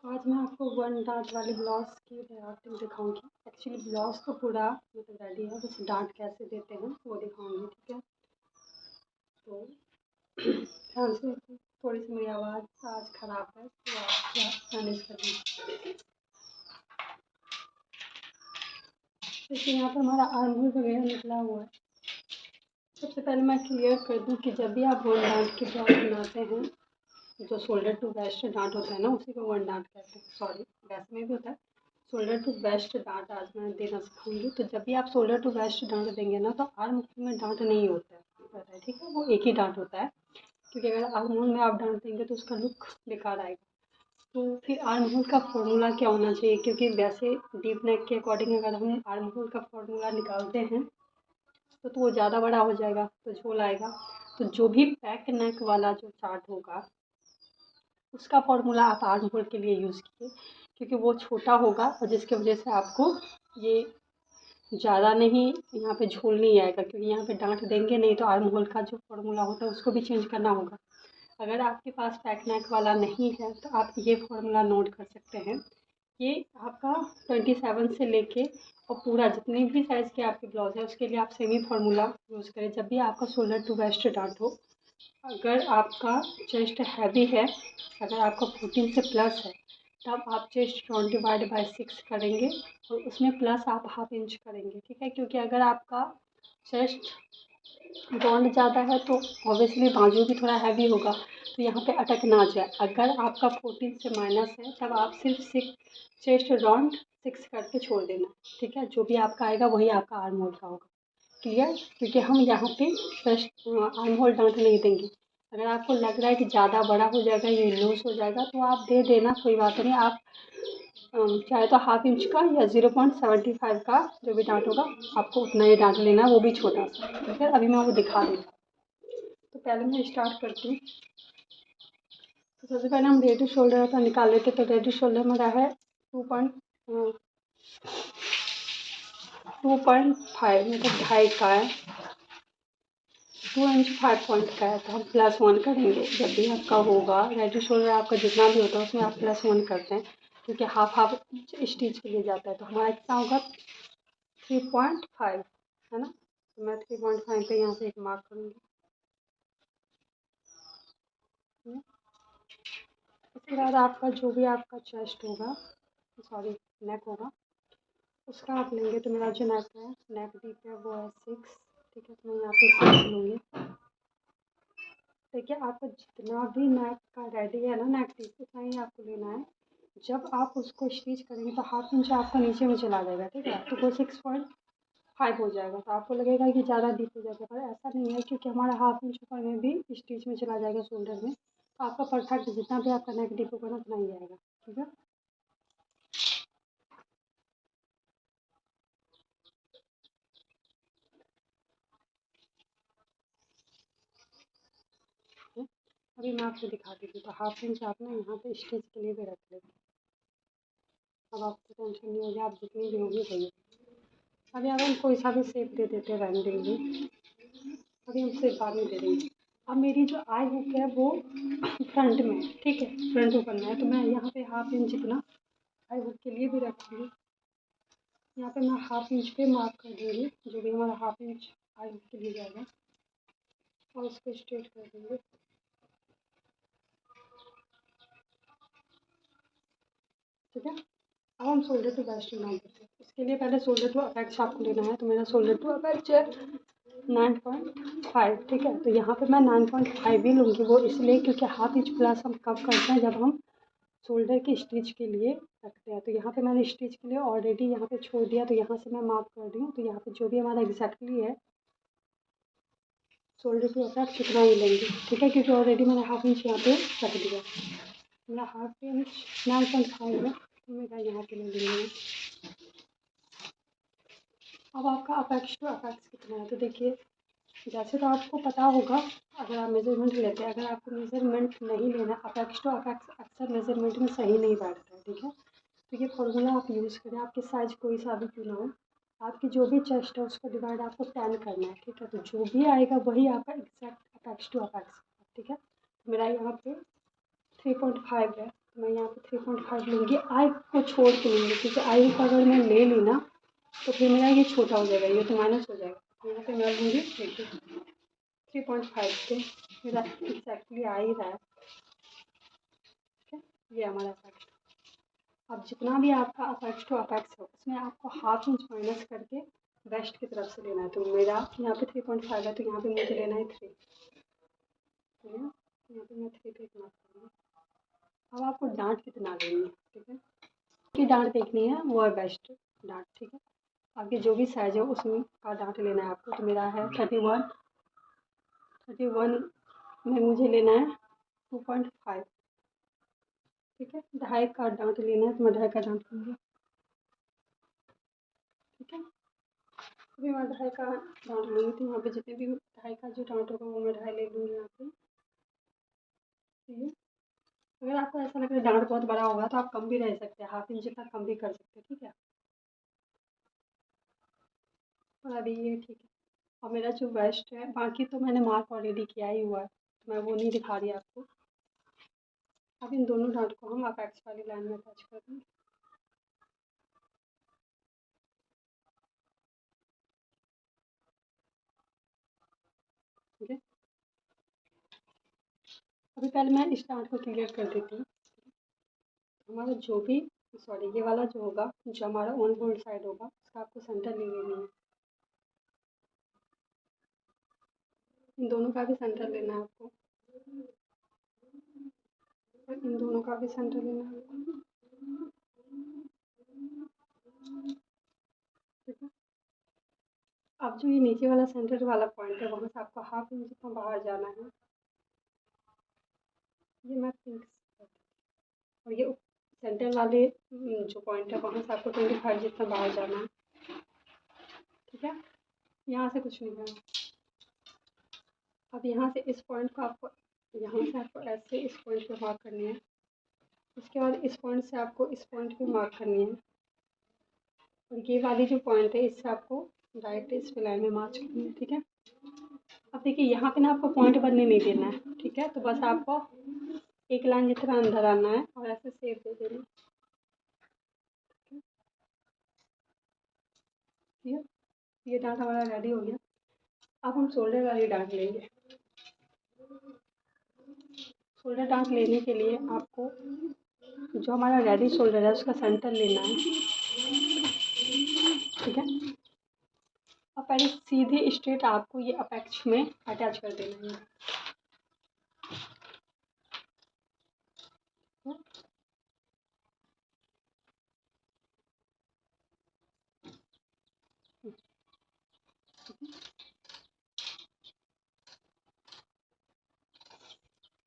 आज मैं आपको वन डार्ट वाली ब्लाउज की ड्राफ्टिंग दिखाऊंगी। एक्चुअली ब्लाउज तो पूरा मतलब रेडी है, बस डार्ट कैसे देते हैं वो दिखाऊंगी। ठीक है, तो ध्यान से। थोड़ी सी मेरी आवाज़ आज ख़राब है तो आप मैनेज कर लीजिए। देखिए यहाँ पर हमारा आर्म वगैरह निकला हुआ है। सबसे पहले मैं क्लियर कर दूँ कि जब भी आप वन डार्ट की ब्लाउज बनाते हैं, जो शोल्डर टू वेस्ट डार्ट होता है ना, उसी को वन डार्ट कहते हैं। सॉरी, वैसे में भी होता है। शोल्डर टू वेस्ट डार्ट आज मैं देना सिखाऊंगी। तो जब भी आप शोल्डर टू वेस्ट डार्ट देंगे ना, तो आर्म में डार्ट नहीं होता है, ठीक है, वो एक ही डार्ट होता है। क्योंकि अगर आर्म होल में आप डार्ट देंगे तो उसका लुक बेकार आएगा। तो फिर आर्म होल का फॉर्मूला क्या होना चाहिए, क्योंकि वैसे डीप नेक के अकॉर्डिंग अगर हम आर्म होल का फॉर्मूला निकालते हैं तो वो ज़्यादा बड़ा हो जाएगा, तो झोल आएगा। तो जो भी बैक नेक वाला जो चार्ट होगा उसका फॉर्मूला आप आर्म होल के लिए यूज़ कीजिए, क्योंकि वो छोटा होगा और जिसकी वजह से आपको ये ज़्यादा नहीं, यहाँ पे झोल नहीं आएगा। क्योंकि यहाँ पे डांट देंगे नहीं तो आर्म होल का जो फॉर्मूला होता है उसको भी चेंज करना होगा। अगर आपके पास बैक नेक वाला नहीं है तो आप ये फॉर्मूला नोट कर सकते हैं। ये आपका 27 से लेके और पूरा जितने भी साइज़ के आपकी ब्लाउज है उसके लिए आप सेम ही फार्मूला यूज़ करें। जब भी आपका शोल्डर टू वेस्ट डार्ट हो, अगर आपका चेस्ट हैवी है, अगर आपका 14 से प्लस है, तब आप चेस्ट राउंड डिवाइड बाय 6 करेंगे और उसमें प्लस आप हाफ इंच करेंगे। ठीक है, क्योंकि अगर आपका चेस्ट राउंड ज़्यादा है तो ऑब्वियसली बाजू भी थोड़ा हैवी होगा, तो यहाँ पे अटक ना जाए। अगर आपका 14 से माइनस है तब आप सिर्फ 6 चेस्ट राउंड 6 करके छोड़ देना। ठीक है, जो भी आपका आएगा वही आपका आर्म होल का होगा। क्लियर? क्योंकि हम यहाँ पे चेस्ट आर्म होल डाउन नहीं देंगे। अगर आपको लग रहा है कि ज़्यादा बड़ा हो जाएगा, ये लूज हो जाएगा, तो आप दे देना, कोई बात नहीं। आप चाहे तो हाफ इंच का या 0.75 का जो भी डांट होगा आपको उतना ही डांट लेना है, वो भी छोटा सा। ठीक है, अभी मैं वो दिखा दूँगा। तो पहले मैं स्टार्ट करती हूँ। तो सबसे पहले हम रेडी शोल्डर का निकाल लेते। तो रेडी शोल्डर मेरा है 2.5 मतलब 2.5 का है। 2 इंच 5 पॉइंट का है, तो हम +1 करेंगे। जब भी आपका होगा रेडी शोल्डर, आपका जितना भी होता है उसमें आप +1 करते हैं, क्योंकि हाफ हाफ स्टिच के लिए जाता है। तो हमारा कितना होगा 3.5, है ना। तो मैं 3.5 पे यहाँ से एक मार्क करूँगी। उसके बाद आपका जो भी आपका चेस्ट होगा, सॉरी नेक होगा, उसका आप लेंगे। तो मेरा जो नेक है, नेक डीप है वो है 6। ठीक है, तो मैं यहाँ पे 6 लूँगी। देखिए, आपको जितना भी नेक का रेडी है ना, नेक डीप उतना ही आपको लेना है। जब आप उसको स्टिच करेंगे तो हाफ इंच आपका नीचे में चला जाएगा। ठीक है, तो वो 6.5 हो जाएगा। तो आपको लगेगा कि ज़्यादा डीप हो जाएगा, पर ऐसा नहीं है, क्योंकि हमारा हाफ इंच ऊपर में भी स्टिच में चला जाएगा शोल्डर में। तो आपका परफेक्ट जितना भी आपका नेक डीप होगा ना उतना ही आएगा। ठीक है, अभी मैं आपको दिखा देती हूँ। तो हाफ इंच आप ना यहाँ पे स्टिच के लिए भी रख लेंगे। अब आपको टेंशन नहीं होगी, आप जितनी भी होगी वही। अभी अब हम कोई सा भी शेप दे देते हैं रैंडमली। अभी हम शेप बाद में दे देंगे। अब मेरी जो आई हुक है वो फ्रंट में है। ठीक है, फ्रंट को करना है, तो मैं यहाँ पे हाफ इंच इतना आई हुक के लिए भी रखूँगी। यहाँ पे मैं हाफ इंच पे मार्क कर दूँगी, जो भी हमारा हाफ इंच आई हुक के लिए जाएगा, और उसको स्ट्रेट कर देंगे। ठीक है, अब हम शोल्डर टू वेस्ट नाम करते हैं। इसके लिए पहले शोल्डर टू अपेक्स आपको लेना है। तो मेरा शोल्डर टू अपेक्स है 9.5। ठीक है, तो यहाँ पे मैं 9.5 ही लूँगी। वो इसलिए क्योंकि हाफ इंच प्लस हम कब करते हैं, जब हम शोल्डर की स्टिच के लिए रखते हैं। तो यहाँ पे मैंने स्टिच के लिए ऑलरेडी यहाँ पे छोड़ दिया, तो यहाँ से मैं मार्क कर रही हूँ। तो यहाँ पे जो भी हमारा एग्जैक्टली है शोल्डर टू अपेक्स उतना ही लेंगे। ठीक है, क्योंकि ऑलरेडी मैंने हाफ इंच यहाँ पे रख दिया। मेरा हाफ इंच 9.5 है, तो मेरा यहाँ पे ले लेंगे। अब आपका अपेक्स टू अपेक्स कितना है, तो देखिए, जैसे तो आपको पता होगा अगर आप मेजरमेंट लेते हैं। अगर आपको मेजरमेंट नहीं लेना, अपेक्स टू अपेक्स अक्सर मेजरमेंट में सही नहीं बैठता है। ठीक है, तो ये फॉर्मूला आप यूज़ करें, आपकी साइज कोई सा भी क्यों ना हो। आपकी जो भी चेस्ट है उसको डिवाइड आपको 10 करना है। ठीक है, तो जो भी आएगा वही आपका एग्जैक्ट अपेक्स टू अपेक्स। ठीक है, मेरा यहाँ पे 3.5 है, मैं यहाँ पे 3.5 लूँगी, आई को छोड़ के लूँगी, क्योंकि आई को अगर मैं ले ली ना तो फिर मेरा ये छोटा हो जाएगा, ये तो माइनस हो जाएगा। तो यहाँ पे मैं लूँगी 3.5 पे मेरा एग्जैक्टली आ ही रहा है। ठीक है, ये हमारा अपेक्स। अब जितना भी आपका अपेक्स टू अपेक्स हो उसमें आपको हाफ इंच माइनस करके वेस्ट की तरफ से लेना है। तो मेरा यहाँ पे 3.5 है, तो यहाँ पे मुझे लेना है 3। तो यहाँ पे मैं 3 पे मार्क करूँगी। अब आपको डांट कितना लेनी है, ठीक है, की डांट देखनी है, वो है बेस्ट डांट। ठीक है, आपकी जो भी साइज है उसमें का डांट लेना है आपको। तो मेरा है 31 में मुझे लेना है 2.5। ठीक है, 2.5 का डांट लेना है, तो मैं 2.5 का डांट लूँगी। ठीक है, अभी मैं 2.5 का डांट लूँगी, तो यहाँ पे जितने भी 2.5 का जो डांट होगा वो मैं 2.5 ले लूँगी यहाँ पे। ठीक है, अगर आपको ऐसा लग रहा है डांट बहुत बड़ा होगा तो आप कम भी रह सकते हैं, हाफ इंच जितना कम भी कर सकते हैं। ठीक है, और अभी ये ठीक है। और मेरा जो वेस्ट है, बाकी तो मैंने मार्क ऑलरेडी किया ही हुआ है, तो मैं वो नहीं दिखा रही आपको। अब इन दोनों डांट को हम अपेक्स वाली लाइन में अटैच कर देंगे। ठीक है, अभी पहले मैं इस डांट को क्लियर कर देती हूँ। हमारा जो भी सॉरी ये वाला जो होगा, जो हमारा ऑन होल्ड साइड होगा, उसका आपको सेंटर ले लेनी है। इन दोनों का भी सेंटर लेना है आपको, और इन दोनों का भी सेंटर लेना है आपको। ठीक है, अब जो ये नीचे वाला सेंटर वाला पॉइंट है वहाँ से आपको हाफ इंच जितना बाहर जाना है। ये मैं पिंक, और ये सेंटर वाले जो पॉइंट है वहाँ से आपको 25 जितना बाहर जाना है। ठीक है, यहाँ से कुछ नहीं करना। अब यहाँ से इस पॉइंट को आपको, यहाँ से आपको ऐसे इस पॉइंट पे मार्क करनी है। उसके बाद इस पॉइंट से आपको इस पॉइंट पे मार्क करनी है, और ये वाली जो पॉइंट है इससे आपको डायरेक्ट इस पे लाइन में मार्च करनी है। ठीक है, अब देखिए यहाँ पे ना आपको पॉइंट बनने नहीं देना है। ठीक है, तो बस आपको एक लाइन जितना अंदर आना है और ऐसे सेप दे देना है। ठीक है, ये डांट हमारा रेडी हो गया। अब हम शोल्डर वाली डांट लेंगे। शोल्डर डांट लेने के लिए आपको जो हमारा रेडी शोल्डर है उसका सेंटर लेना है। ठीक है, अब पहले सीधे स्ट्रेट आपको ये अपेक्स में अटैच कर देना है।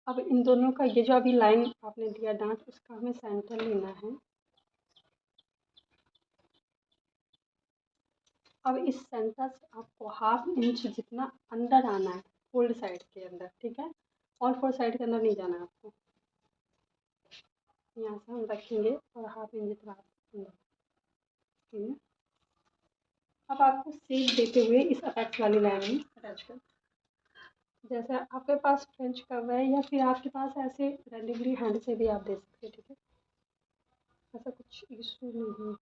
अब इन दोनों का ये जो अभी लाइन आपने दिया डांट, उसका हमें सेंटर लेना है। अब इस सेंटर से आपको हाफ इंच जितना अंदर आना है, फोल्ड साइड के अंदर। ठीक है, और फोल्ड साइड के अंदर नहीं जाना है आपको। यहाँ से हम रखेंगे और हाफ इंच जितना अंदर। ठीक है, अब आपको सेक देते हुए इस अपेक्स वाली लाइन में अटैच कर, जैसे आपके पास फ्रेंच कर्व है या फिर आपके पास ऐसे रैंडमली हैंड से भी आप दे सकते हैं। ठीक है, ऐसा कुछ इशू नहीं है।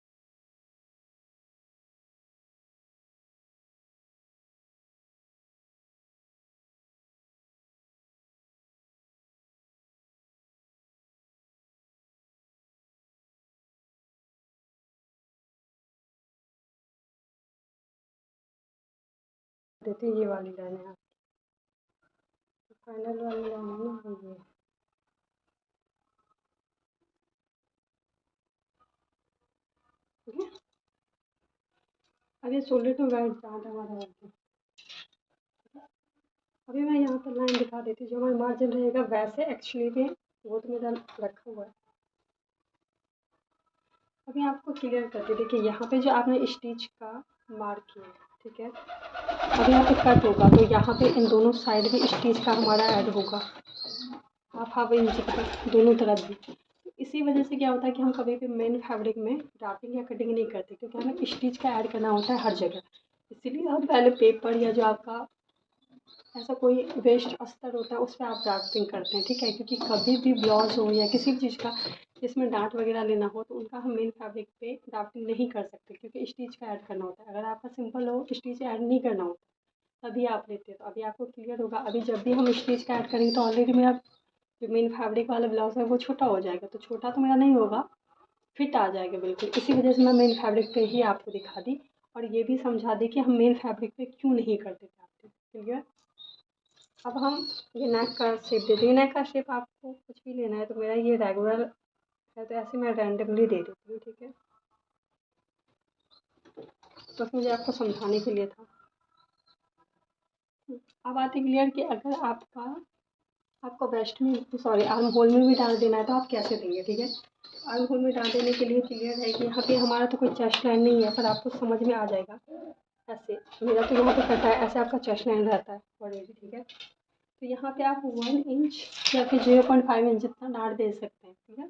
देते ये वाली लाइन है, फाइनल वाली लाइन है ना ये। ठीक है, अब ये शोल्डर टू वाइड डांट हमारा हो गया। अभी मैं यहाँ पर लाइन दिखा देती हूँ, जो हमारा मार्जिन रहेगा वैसे एक्चुअली में वो तो मेरा रखा हुआ है। अभी आपको क्लियर करके देखिए, यहाँ पे जो आपने स्टिच का मार्क किया, ठीक है, अब यहाँ पे कट होगा तो यहाँ पे इन दोनों साइड में स्टिच का हमारा ऐड होगा, हाफ इंच का दोनों तरफ भी। इसी वजह से क्या होता है कि हम कभी भी मेन फैब्रिक में ड्राफ्टिंग या कटिंग नहीं करते, क्योंकि हमें स्टिच का ऐड करना होता है हर जगह। इसीलिए हम पहले पेपर या जो आपका ऐसा कोई वेस्ट अस्तर होता है उस पर आप ड्राफ्टिंग करते हैं। ठीक है, क्योंकि कभी भी ब्लाउज हो या किसी भी चीज़ का जिसमें डार्ट वगैरह लेना हो तो उनका हम मेन फैब्रिक पे ड्राफ्टिंग नहीं कर सकते, क्योंकि स्टिच का ऐड करना होता है। अगर आपका सिंपल हो, स्टिच ऐड नहीं करना होता, तभी आप लेते हो। तो अभी आपको क्लियर होगा। अभी जब भी हम स्टिच का ऐड करेंगे तो ऑलरेडी मेरा जो मेन फैब्रिक वाला ब्लाउज़ है वो छोटा हो जाएगा, तो छोटा तो मेरा नहीं होगा, फिट आ जाएगा बिल्कुल। इसी वजह से मैं मेन फैब्रिक पे ही आपको दिखा दी और ये भी समझा दी कि हम मेन फैब्रिक पे क्यों नहीं करते थे। क्लियर। अब हम ये नेक का शेप देते हैं। नेक का शेप आपको कुछ भी लेना है, तो मेरा ये रेगुलर है तो ऐसे मैं रैंडमली दे देती हूँ, ठीक है। बस मुझे आपको समझाने के लिए था। अब आती क्लियर कि अगर आपको वेस्ट में, सॉरी, आर्म होल में भी डाल देना है तो आप कैसे देंगे, ठीक है। आर्म होल में डाल देने के लिए क्लियर है कि यहाँ पे हमारा तो कोई चेस्ट लाइन नहीं है, पर आपको समझ में आ जाएगा। ऐसे मेरा तो यहाँ पे कटा है, ऐसे आपका चेस्ट लाइन रहता है ऑलरेडी, ठीक है। तो यहाँ पे आप 1 इंच या फिर 0.5 इंच जितना डाल दे सकते हैं, ठीक है,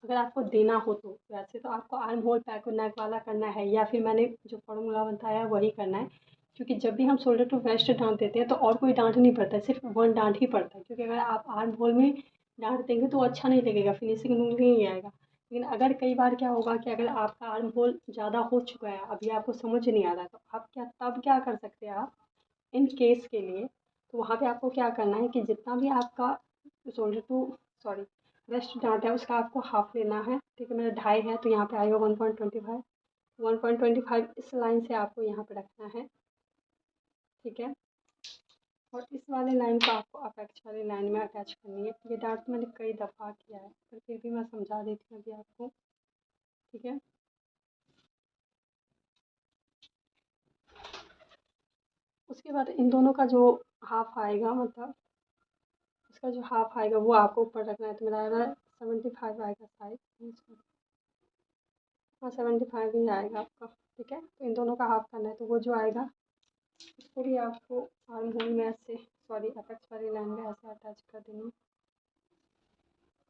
अगर आपको देना हो तो। वैसे तो आपको आर्म होल पैक नेक वाला करना है या फिर मैंने जो फॉर्मूला बताया है वही करना है, क्योंकि जब भी हम शोल्डर टू वेस्ट डांट देते हैं तो और कोई डांट नहीं पड़ता है, सिर्फ 1 डांट ही पड़ता है। क्योंकि अगर आप आर्म होल में डांट देंगे तो अच्छा नहीं लगेगा, फिनिशिंग नहीं आएगा। लेकिन अगर कई बार क्या होगा कि अगर आपका आर्म होल ज़्यादा हो चुका है, अभी आपको समझ नहीं आ रहा है, तो आप क्या कर सकते हैं आप इन केस के लिए। तो वहाँ पे आपको क्या करना है कि जितना भी आपका shoulder to, sorry, waist down है उसका आपको हाफ लेना है, ठीक है। मेरा 2.5 है तो यहाँ पे आएगा 1.25। 1.25 इस लाइन से आपको यहाँ पे रखना है, ठीक है। और इस वाले लाइन को आपको अपेक्स वाली लाइन में अटैच करनी है। ये डार्ट तो मैंने कई दफ़ा किया है, पर फिर भी मैं समझा देती हूँ अभी आपको, ठीक है। उसके बाद इन दोनों का जो हाफ आएगा, मतलब इसका जो हाफ आएगा वो आपको ऊपर रखना है। तो मेरा आएगा 75 आएगा शायद, हाँ 75 ही आएगा आपका, ठीक है। तो इन दोनों का हाफ करना है, तो वो जो आएगा उसको भी आपको आर्म होल में ऐसे, सॉरी, अपेक्स वाली लाइन में ऐसे अटैच कर देंगे,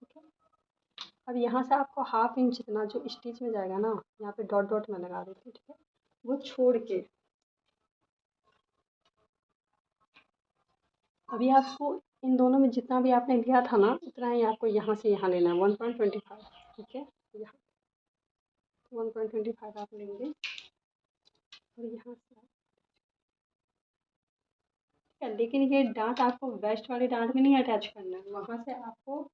ठीक है। अब यहाँ से आपको हाफ इंच जितना जो स्टिच में जाएगा ना, यहाँ पे डॉट डॉट में लगा देती हूँ, ठीक है, वो छोड़ के अभी आपको इन दोनों में जितना भी आपने लिया था ना उतना ही आपको यहाँ से यहाँ लेना है, 1.25, ठीक है। यहाँ 1.25 आप लेंगे और यहाँ से ठीक है। लेकिन ये डांट आपको वेस्ट वाले डांट में नहीं अटैच करना है, वहाँ से आपको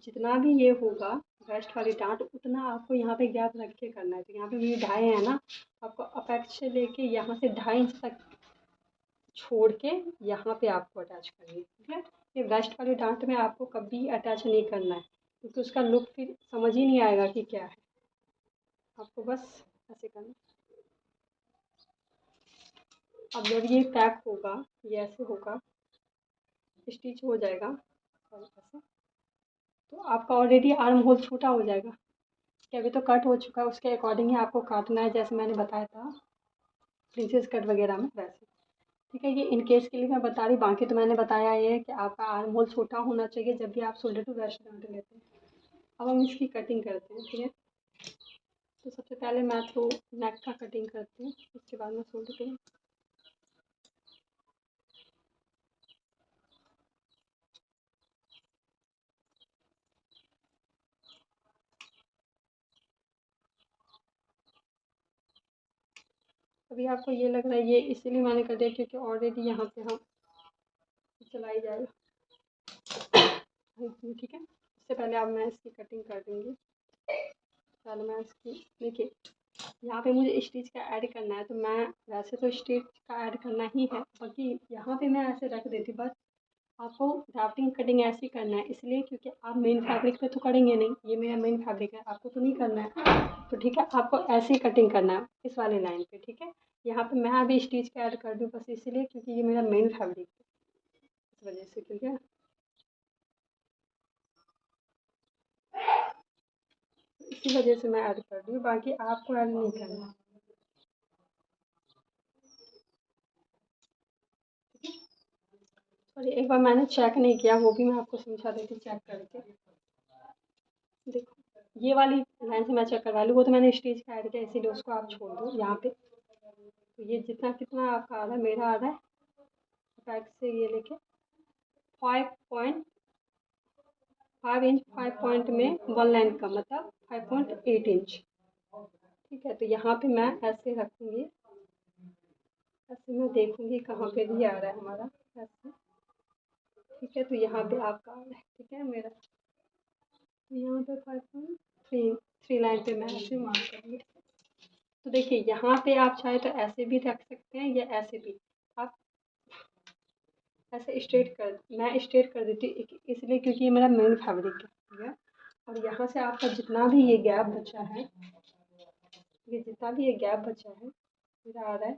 जितना भी ये होगा वेस्ट वाली डांट उतना आपको यहाँ पे गैप रख के करना है। तो यहाँ पे ये 2.5 है ना, आपको अपेक्स से लेके यहाँ से 2.5 इंच तक छोड़ के यहाँ पे आपको अटैच करनी है, ठीक है। ये वेस्ट वाली डांट में आपको कभी अटैच नहीं करना है, क्योंकि उसका लुक फिर समझ ही नहीं आएगा कि क्या है। आपको बस ऐसे करना है। अब जब ये पैक होगा, ये ऐसे होगा, स्टिच हो जाएगा और ऐसे, तो आपका ऑलरेडी आर्म होल छोटा हो जाएगा, कि अभी तो कट हो चुका है, उसके अकॉर्डिंग ही आपको काटना है, जैसे मैंने बताया था प्रिंसेस कट वगैरह में वैसे, ठीक है। ये इन केस के लिए मैं बता रही, बाकी तो मैंने बताया ये है कि आपका आर्म होल छोटा होना चाहिए जब भी आप शोल्डर टू वेस्ट डाउन लेते हैं। अब हम इसकी कटिंग करते हैं, ठीक है। तो सबसे पहले मैं तो नेक का कटिंग करती हूँ, उसके बाद मैं शोल्डर पे। अभी आपको ये लग रहा है ये इसीलिए मैंने कर दिया क्योंकि ऑलरेडी यहाँ पे हम चलाई जाएगा, ठीक है। इससे पहले अब मैं इसकी कटिंग कर दूँगी। पहले मैं इसकी, देखिए यहाँ पे मुझे स्टिच का ऐड करना है, तो मैं वैसे तो स्टिच का ऐड करना ही है, बाकी यहाँ पे मैं ऐसे रख देती, बस आपको ड्राफ्टिंग कटिंग ऐसे ही करना है, इसलिए क्योंकि आप मेन फैब्रिक पे तो करेंगे नहीं, ये मेरा मेन फैब्रिक है, आपको तो नहीं करना है, तो ठीक है, आपको ऐसे ही कटिंग करना है इस वाले लाइन पे, ठीक है। यहाँ पे मैं अभी स्टिच का ऐड कर दूँ बस इसलिए क्योंकि ये मेरा मेन फैब्रिक है, इस वजह से, ठीक है। इसी वजह से मैं ऐड कर रही हूँ, बाकी आपको ऐड नहीं करना, और एक बार मैंने चेक नहीं किया, वो भी मैं आपको समझा देती चेक करके। देखो ये वाली लाइन से मैं चेक करवा लूँ, वो तो मैंने स्टिच का ऐड किया इसीलिए उसको आप छोड़ दो यहाँ पे। तो ये जितना कितना आपका आ रहा है, मेरा आ रहा है बैक से ये लेके 5 इंच 5 पॉइंट में 1 लाइन का मतलब 5.8 इंच। ठीक है, तो यहाँ पे मैं ऐसे रखूँगी, ऐसे मैं देखूँगी कहाँ पे भी आ रहा है हमारा ऐसे। ठीक है, तो यहाँ पे आपका आ रहा है, ठीक है मेरा, तो यहाँ पे 5.3 लाइन पे मैं ऐसे मार्क करूँगी। तो देखिए यहाँ पे आप चाहे तो ऐसे भी रख सकते हैं या ऐसे भी, आप ऐसे मैं स्ट्रेट कर देती हूँ इसलिए क्योंकि ये मेरा मेन फैब्रिक है, ठीक है। और यहाँ से आपका जितना भी ये गैप बचा है, ये जितना भी ये गैप बचा है मेरा आ रहा है,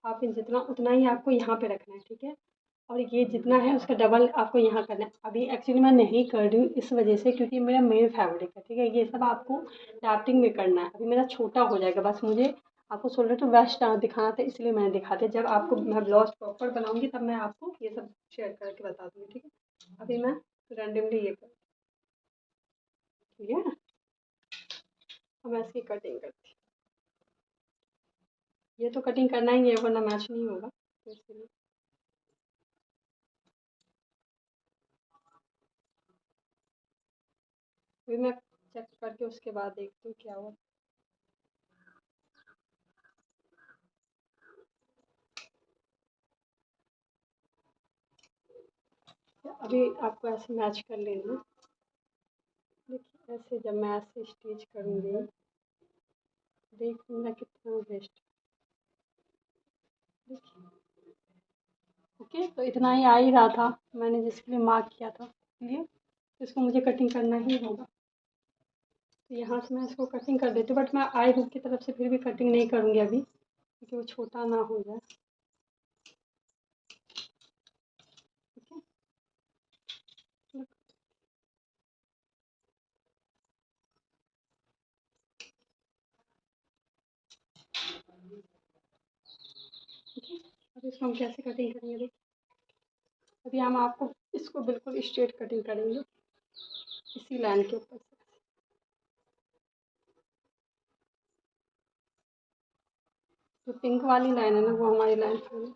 आप इन जितना उतना ही आपको यहाँ पे रखना है, ठीक है। और ये जितना है उसका डबल आपको यहाँ करना है। अभी एक्चुअली मैं नहीं कर रही हूँ इस वजह से क्योंकि मेरा मेन फैब्रिक है, ठीक है। ये सब आपको ड्राफ्टिंग में करना है, अभी मेरा छोटा हो जाएगा, बस मुझे आपको शोल्डर टू वेस्ट दिखाना था इसलिए मैंने दिखा दिया। जब आपको मैं ब्लाउज प्रॉपर बनाऊंगी तब मैं आपको ये सब शेयर करके बता दूँगी, ठीक है। अभी मैं रैंडमली ये कर, ठीक है। अब मैं इसकी कटिंग करती हूँ, ये तो कटिंग करना ही है वरना मैच नहीं होगा, तो इसलिए अभी मैं चेक करके उसके बाद देखती हूँ क्या हुआ। अभी आपको ऐसे मैच कर लेना है। देखिए ऐसे जब मैं ऐसे स्टिच करूँगी, देख लेना कितना बेस्ट, देखिए। ओके, तो इतना ही आ ही रहा था, मैंने जिसके लिए मार्क किया था, इसलिए तो इसको मुझे कटिंग करना ही होगा। तो यहाँ से मैं इसको कटिंग कर देती हूँ, बट मैं आई हुक की तरफ से फिर भी कटिंग नहीं करूँगी अभी क्योंकि वो छोटा ना हो जाए, ठीक है। ठीक है, अब इसको हम कैसे कटिंग करेंगे देखिए। अभी हम आपको इसको बिल्कुल स्ट्रेट कटिंग करेंगे इसी लाइन के ऊपर से। जो पिंक वाली लाइन है ना वो हमारी लाइन है।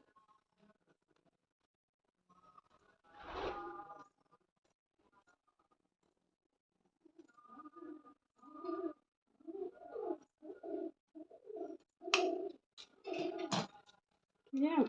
ठीक है,